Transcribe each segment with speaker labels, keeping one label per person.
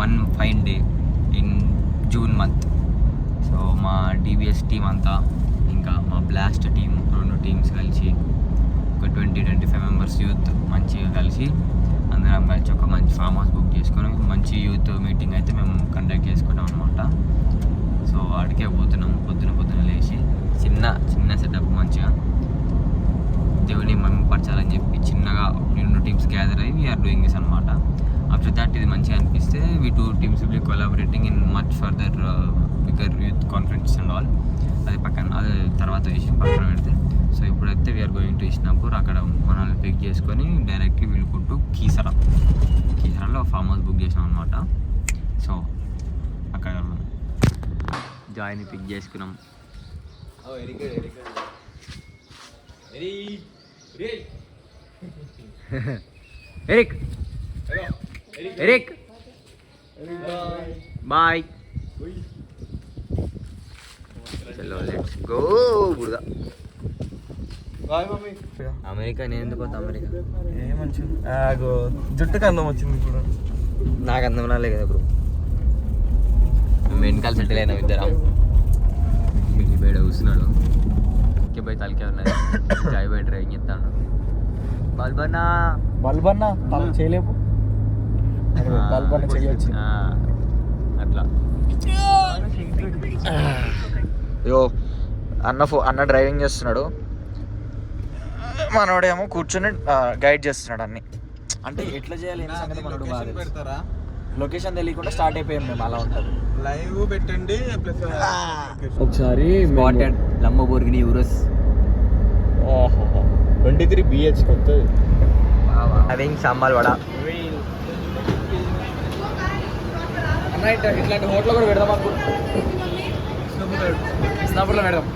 Speaker 1: One fine day in June month. So మా DBS team అంతా ఇంకా మా బ్లాస్ట్ టీం 2 టీమ్స్ కలిసి ఒక 20-25 మెంబర్స్ యూత్ మంచిగా కలిసి అందరం కలిసి ఒక మంచి ఫామ్ హౌస్ బుక్ చేసుకొని మంచి యూత్ మీటింగ్ అయితే మేము కండక్ట్ చేసుకుంటాం అనమాట. సో ఆడికే పోతున్నాం పొద్దున లేచి చిన్న సెటప్ మంచిగా దేవుని మహిమపరచాలని చెప్పి చిన్నగా 2 టీమ్స్ గ్యాదర్ అయ్యి వీఆర్ డూయింగ్ దిస్ అనమాట. ఆఫ్టర్ దాట్ ఇది మంచిగా అనిపిస్తే we 2 teams will be collaborating in much further bigger youth conference and all. అది తర్వాత విషయం పక్కన పెడితే, సో ఇప్పుడైతే వీఆర్ గోయింగ్ టు ఇస్నాపూర్. అక్కడ మనల్ని పిక్ చేసుకొని డైరెక్ట్లీ వెళ్ళుకుంటూ కీసరాలో ఫామ్ హౌస్ బుక్ చేసాం అనమాట. సో అక్కడ జాయ్ని పిక్ చేసుకున్నాం. Eric bye. చలో లెట్స్ గో. బుడదా అమెరికా. నేను ఎందుకు పోతా అమెరికా?
Speaker 2: జుట్టుకి అందం వచ్చింది ఇప్పుడు.
Speaker 1: నాకు అందం రాలే కదా బ్రో. మేము వెనకాల సెటిల్ అయినాం ఇద్దరం. మిల్లి బయట కూర్చున్నాడు, ఇంకే పోయి తలకే ఉన్నది. జాయ్ బయట డ్రైవింగ్ చెప్తాడు.
Speaker 2: బల్బన్నా చేయలేపు చేయొచ్చు
Speaker 1: అట్లా. యో అన్న డ్రైవింగ్ చేస్తున్నాడు,
Speaker 2: మనోడేమో కూర్చొని గైడ్ చేస్తున్నాడు అన్ని. అంటే ఎట్లా చేయాలి లొకేషన్ తెలియకుండా స్టార్ట్ అయిపోయాం మేము. అలా ఉంటుంది.
Speaker 3: లైవ్ పెట్టండి.
Speaker 2: ఒకసారి
Speaker 1: స్పాటెడ్ లంబోర్గిని యూరస్
Speaker 2: 23 BH కొత్తది.
Speaker 1: హ్యావింగ్ సాంబార్ వడ.
Speaker 2: ఇట్లాంటి హోటల్ కూడా పెడదాం మాకు. ఇస్నాపూర్లో పెడదాం.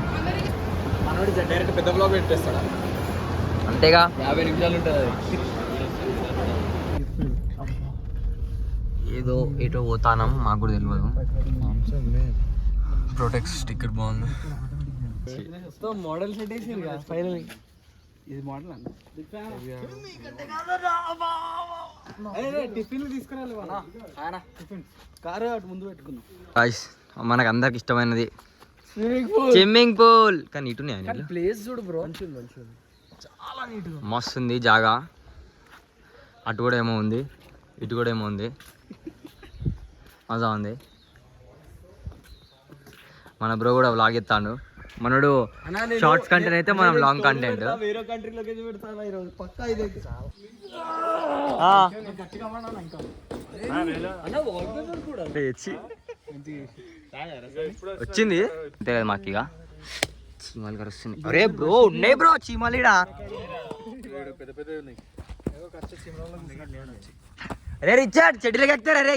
Speaker 2: మనోడి డైరెక్ట్ పెద్ద బ్లాగ్ పెట్టేస్తాడా?
Speaker 1: అంతేగా,
Speaker 2: 50 నిమిషాలు ఉంటుంది అది.
Speaker 1: ఏదో ఏటో పోతానం, మాకు కూడా తెలియదు. ప్రొటెక్ట్ స్టిక్కర్ బాగుంది.
Speaker 2: మోడల్ సెట్ వేసి ఫైనల్. ఇది మోడల్ అన్న. టిఫిన్ తీసుకురాలి కారు అటు ముందు పెట్టుకున్నాం.
Speaker 1: మనకు అందరికి ఇష్టమైనది స్విమ్మింగ్ పూల్. కానీ ఇటునే
Speaker 2: ప్లేస్ చూడు బ్రో, చాలా నీట్
Speaker 1: మస్తు ఉంది జాగా. అటు కూడా ఏమో ఉంది, ఇటు కూడా ఏమో ఉంది. మజా ఉంది. మన బ్రో కూడా వ్లాగ్ ఎత్తాడు. మనడు షార్ట్స్ కంటెంట్ అయితే మనం లాంగ్ కంటెంట్.
Speaker 2: వేరే కంట్రీలోకి పెడతాను ఈరోజు పక్కా. ఇది
Speaker 1: వచ్చింది అంతే కదా మాకు. ఇక చీమలు గారు వస్తుంది. అరే బ్రో ఉన్నాయి బ్రో చీమలీడా. అరే రిచర్డ్ చెట్టులోకి ఎక్కుతారు. అరే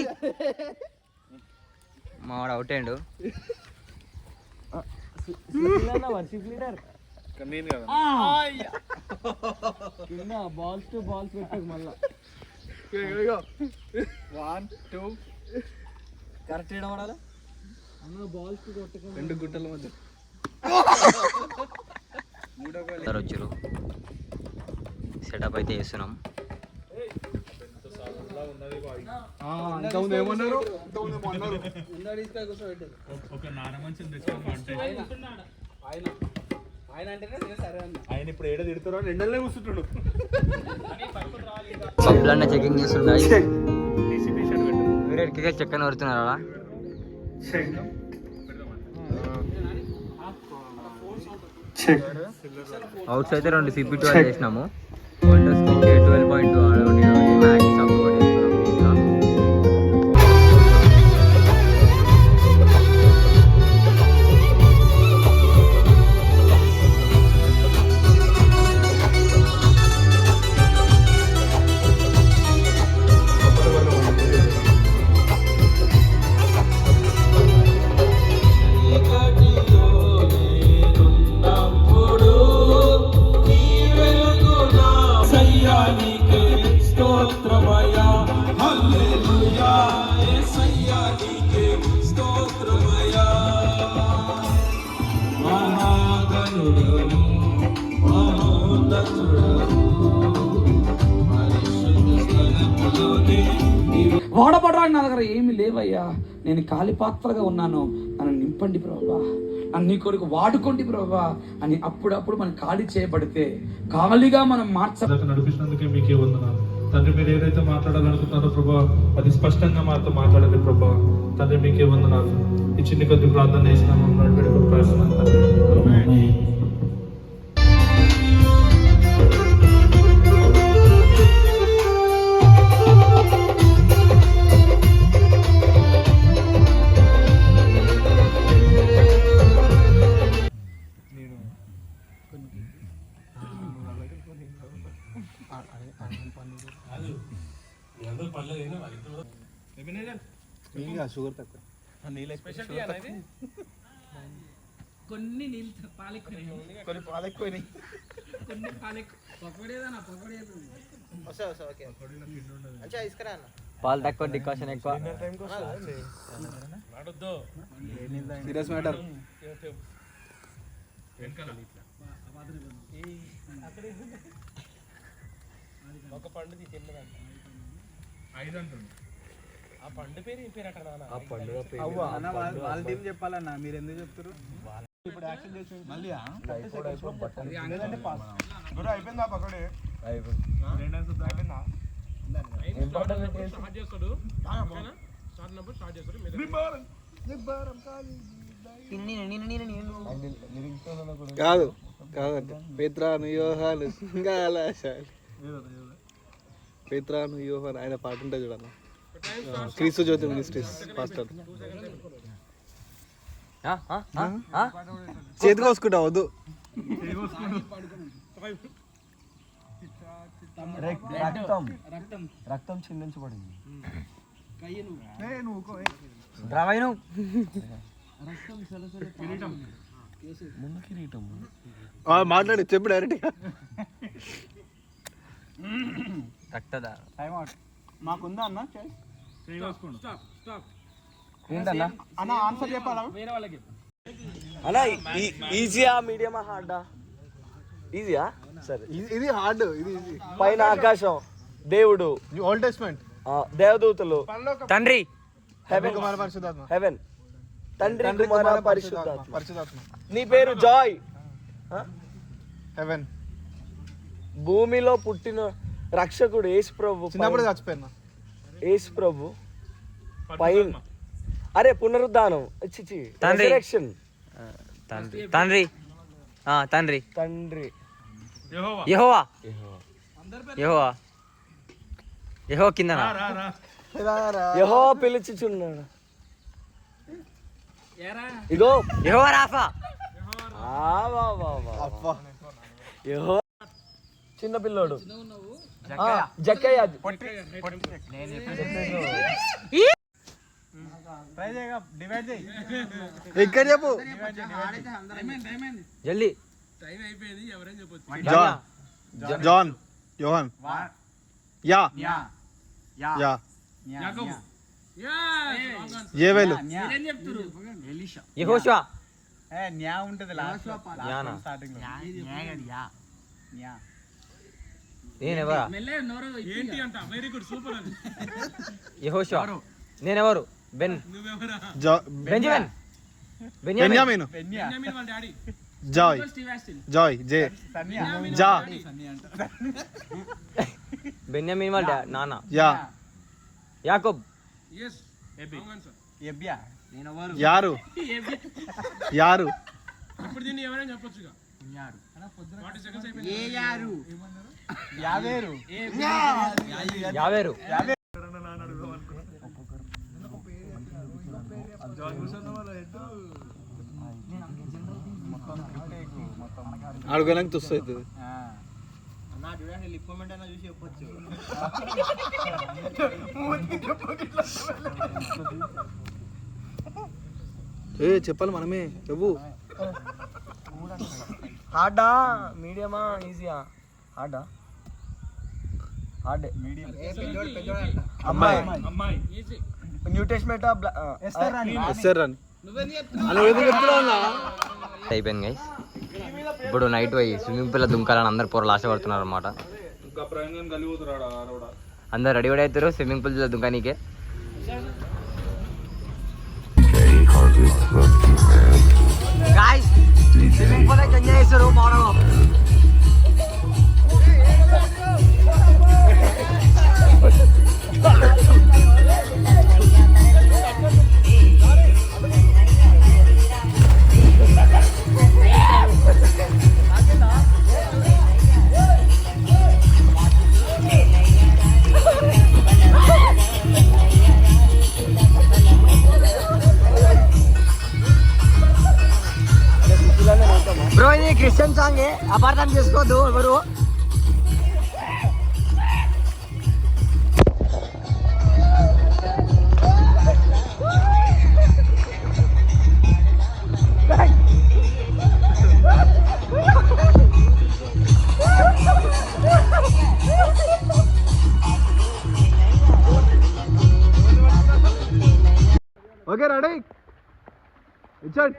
Speaker 1: మావాడు అవుట్ అయ్యిండు.
Speaker 2: బాల్స్ టు బాల్స్ పెట్టారు మళ్ళా. 1 2 కరెక్ట్ చేయడం వాడాలా అన్న. బాల్స్ కొట్టుకో 2 గుట్టల మధ్య
Speaker 1: వచ్చారు. సెటప్ అయితే చేస్తున్నాం.
Speaker 3: ఆయన ఇప్పుడు ఏడ తిడతారో ఎండలే కూర్చుంటాడు.
Speaker 1: పబ్లన్న చెకింగ్ చేస్తున్నాయి. చెక్కని వరుతున్నారా? అవుట్స్ అయితే 2 CP12 చేసినాము. 12.2 ఆడగొట్టి మ్యాక్స్ సపోర్ట్ చేస్తున్నాం.
Speaker 4: వాడబడడానికి నా దగ్గర ఏమీ లేవయ్యా, నేను ఖాళీ పాత్రగా ఉన్నాను, నన్ను నింపండి ప్రభా, నన్ను నీ కొరకు వాడుకోండి ప్రభా అని అప్పుడప్పుడు మనం ఖాళీ చేయబడితే ఖాళీగా మనం
Speaker 5: నడిపించినందుకే మీకే వందనాలు తండ్రి. మీరు ఏదైతే మాట్లాడాలనుకుంటున్నారో ప్రభా అది స్పష్టంగా మాతో మాట్లాడండి ప్రభా. తండ్రి మీకే వందనాలు. ఈ చిన్ని కొద్ది ప్రార్థన చేసినాము ప్రార్థన.
Speaker 3: షుగర్ తక్కువ
Speaker 4: కొన్ని నీళ్ళు పాలెక్కువ
Speaker 3: కొన్ని పాలు ఎక్కువైనాయి.
Speaker 4: కొన్ని పకోడేదన్నా
Speaker 1: పాలు తక్కువ డికాషన్ ఎక్కువ.
Speaker 3: Serious matter.
Speaker 2: ఒక పండు తిన్నదంట 5 అంటుంది. ఆ పండు పేరు ఏం పేరు అట ఆ పండు వాళ్ళ టీం చెప్పాలన్నా, మీరు ఎందుకు చెప్తారు? ఇప్పుడు యాక్షన్ చేసి మళ్ళీ అయిపోయిందా పక్కడే స్టార్ట్ చేస్తాడు.
Speaker 3: కాదు కాదంటే పేత్రాను యోహాను పేత్రాను యోహాను ఆయన పాట ఉంటుంది చూడన్న. క్రీస్తు జ్యోతి మినిస్ట్రీస్ పాస్టర్. చేతి కోసుకుంటా వద్దు.
Speaker 1: రక్తం చిందించబడింది.
Speaker 3: మాట్లాడి చెప్పు డైరెక్ట్ గా. మాకుందా అన్న అన్న ఆన్సర్ చెప్పాలా?
Speaker 2: అన్నా ఈజీయా మీడియమా హార్డా? ఈజీయా సరే.
Speaker 3: ఇది హార్డ్, ఇది ఈజీ.
Speaker 2: పైన ఆకాశం, దేవుడు,
Speaker 3: ఓల్డ్ టెస్ట్మెంట్,
Speaker 2: దేవదూతలు, తండ్రి,
Speaker 3: కుమార పరిశుద్ధాత్మ,
Speaker 2: హెవెన్, తండ్రి కుమార పరిశుద్ధాత్మ.
Speaker 3: పరిశుద్ధాత్మ.
Speaker 2: నీ పేరు జాయ్.
Speaker 3: హెవెన్.
Speaker 2: భూమిలో పుట్టిన రక్షకుడు యేసు ప్రభు.
Speaker 3: చిన్నప్పుడు చచ్చిపోయినా
Speaker 2: యేసు ప్రభు పైన. అరే పునరుద్ధానం, రిజరెక్షన్.
Speaker 1: తండ్రి యెహోవా కింద
Speaker 2: యెహోవా పిలుచుచున్నాడు. ఇగో
Speaker 1: యెహోవా రాఫా.
Speaker 2: యెహోవా చిన్న పిల్లోడు జక్కయ్య.
Speaker 3: ఇక్కడ చెప్పు.
Speaker 1: జల్దీ.
Speaker 3: జాన్, యోహాన్, యా యా ఏవేలు,
Speaker 1: యెహోషువ. నేనెవరా? యెహోషువ. నేనెవరు? బెంజమిన్.
Speaker 3: బెన్యామిన్, జాయ్, జాయ్, జే, జా,
Speaker 1: బెన్యామిన్ వాళ్ళ నాన్న.
Speaker 3: యా,
Speaker 1: యాకోబ్.
Speaker 3: యారు, యారు,
Speaker 1: యావేరు.
Speaker 3: అడుగునకు తుస్తుంది. చెప్పాలి మనమే చెప్పు.
Speaker 2: హార్డా మీడియమా ఈజీయా? హార్డా హార్డ్. అమ్మాయి న్యూ టెస్ట్మెంట్
Speaker 1: అయిపోయింది గైస్. ఇప్పుడు నైట్ పోయి స్విమ్మింగ్ పూల్ దుంకాలని అందరు పొరలు ఆశపడుతున్నారు అనమాట. అందరు రెడీ కూడా అవుతారు స్విమ్మింగ్ పూల్ దుంకానికే. స్విమ్మింగ్ పూల్ అయితే ఎంజాయ్ చేస్తారు బాగా. బ్రో ఇది క్రిస్టియన్ సాంగ్ అపార్థం చేసుకోవద్దు ఎవరు.
Speaker 3: ఓకే రెడీ ఇచ్చాడు.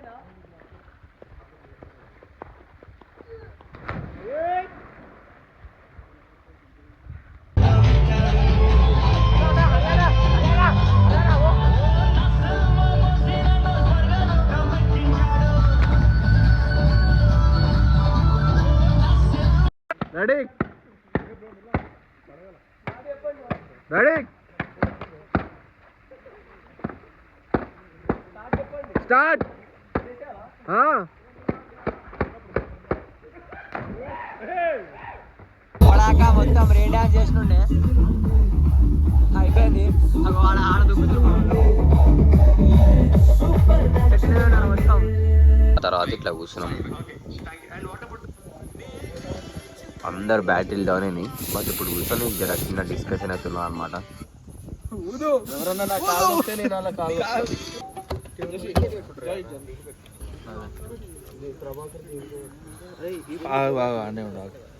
Speaker 3: Ready ready start.
Speaker 1: మొత్తం రెయిన్ డాన్స్ చేస్తుండే అయిపోయింది. వాడు ఆడ మొత్తం. తర్వాత ఇట్లా కూర్చున్నాం. అందరు బ్యాటిల్ డౌన్ అయినాయి. బట్ ఇప్పుడు కూర్చొని జర చిన్న డిస్కషన్ అవుతున్నాం అనమాట.
Speaker 3: ఎవరన్నా నా కాలు వస్తే నేను అలా కాలు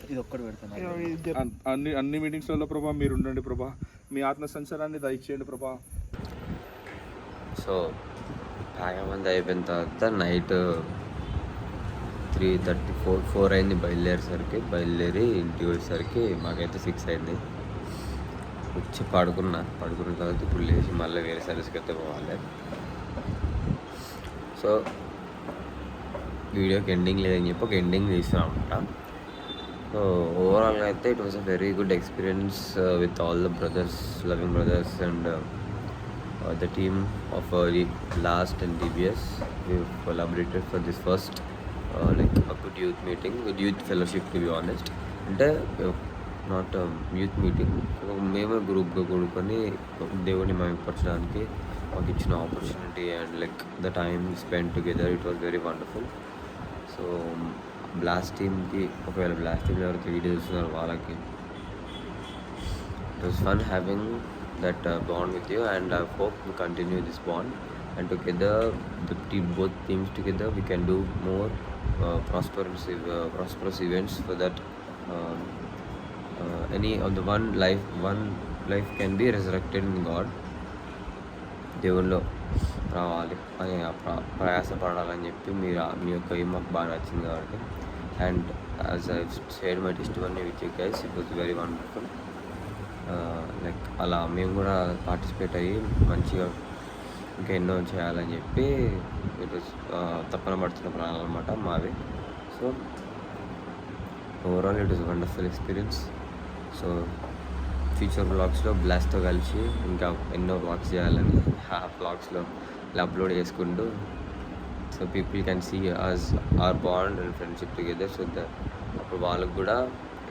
Speaker 3: ఇది ఒక్కటి పెడతాను.
Speaker 5: అన్ని మీటింగ్స్లలో ప్రభా మీరు ఉండండి ప్రభా, మీ ఆత్మ సంచారాన్ని దయచేయండి ప్రభా.
Speaker 1: సో బాగా మంది అయిపోయిన తర్వాత నైట్ 3:34 అయింది బయలుదేరి ఇంటికి వచ్చేసరికి మాకైతే 6 అయింది. వచ్చి పడుకున్న తర్వాత ఇప్పుడు లేచి మళ్ళీ వేరే సర్వీస్కి అయితే పోవాలి. సో వీడియోకి ఎండింగ్ లేదని చెప్పి ఒక ఎండింగ్ తీస్తున్నాం అనమాట. సో ఓవరాల్గా అయితే it was a very good experience with all the brothers, loving brothers and the team of last and DBS. We've collaborated for this first like a good youth meeting, good youth fellowship to be honest. అంటే not youth meeting, మేమే గ్రూప్గా కూడుకొని దేవుని మహిమపరచడానికి మాకు ఇచ్చిన opportunity and like the time spend together, it was very wonderful. So blast టీమ్కి ఒకవేళ blast team ఎవరైతే వీడియో చూస్తున్నారు వాళ్ళకి it was fun having that bond with you, and I hope we continue this bond, and together both teams together we can do more prosperous events, so that any of the one life can be resurrected in God. దేవుల్లో రావాలి అని ప్రయాసపడాలని చెప్పి మీ యొక్క మాకు బాగా నచ్చింది కాబట్టి, and as I shared my testimony with you guys, it was very wonderful. Like అలా మేము కూడా పార్టిసిపేట్ అయ్యి మంచిగా ఇంకా ఎన్నో చేయాలని చెప్పి ఇట్ వాస్ తప్పన పడుతున్న ప్లాన్ అనమాట మావి. So overall it was wonderful experience. So future బ్లాగ్స్లో బ్లాస్ట్తో కలిసి ఇంకా ఎన్నో బ్లాగ్స్ చేయాలని ఆ బ్లాగ్స్లో ఇలా అప్లోడ్ చేసుకుంటూ, so people can see us our bond and friendship together. So అప్పుడు వాళ్ళకు కూడా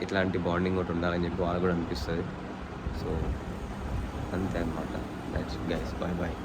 Speaker 1: ఇట్లాంటి బాండింగ్ ఒకటి ఉండాలని చెప్పి వాళ్ళకు కూడా అనిపిస్తుంది. సో అంతే అనమాట. That's it guys, bye bye.